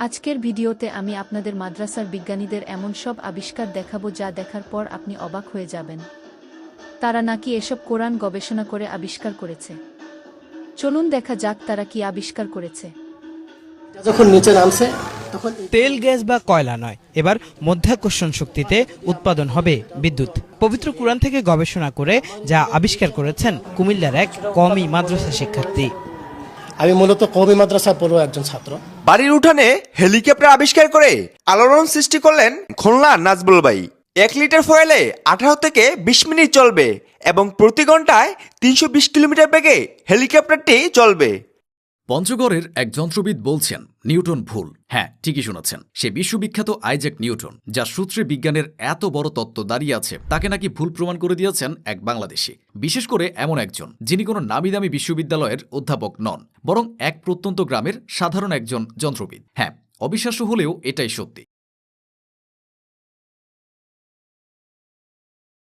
আজকের ভিডিওতে আমি আপনাদের মাদ্রাসার বিজ্ঞানীদের এমন সব আবিষ্কার দেখাবো যা দেখার পর আপনি অবাক হয়ে যাবেন। তারা নাকি এসব কোরআন গবেষণা করে আবিষ্কার করেছে। চলুন দেখা যাক তারা কি আবিষ্কার করেছে। যখন নিচে নামছে তখন তেল, গ্যাস বা কয়লা নয়, এবার মধ্যাকর্ষণ শক্তিতে উৎপাদন হবে বিদ্যুৎ। পবিত্র কুরআন থেকে গবেষণা করে যা আবিষ্কার করেছেন কুমিল্লার এক কওমি মাদ্রাসা শিক্ষার্থী। আমি মূলত কওমি মাদ্রাসায় পড়ো একজন ছাত্র। বাড়ির উঠানে হেলিকপ্টার আবিষ্কার করে আলোড়ন সৃষ্টি করলেন খুলনার নাজবুল ভাই। 1 লিটার ফুয়েলে 18 থেকে 20 মিনিট চলবে এবং প্রতি ঘন্টায় 320 কিলোমিটার বেগে হেলিকপ্টারটি চলবে। পঞ্চগড়ের এক যন্ত্রবিদ বলছেন নিউটন ভুল। হ্যাঁ, ঠিকই শুনেছেন। সে বিশ্ববিখ্যাত আইজ্যাক নিউটন, যার সূত্রে বিজ্ঞানের এত বড় তত্ত্ব দাঁড়িয়ে আছে, তাকে নাকি ভুল প্রমাণ করে দিয়েছেন এক বাংলাদেশি। বিশেষ করে এমন একজন যিনি কোনো নামি দামি বিশ্ববিদ্যালয়ের অধ্যাপক নন, বরং এক প্রত্যন্ত গ্রামের সাধারণ একজন যন্ত্রবিদ। হ্যাঁ, অবিশ্বাস্য হলেও এটাই সত্যি।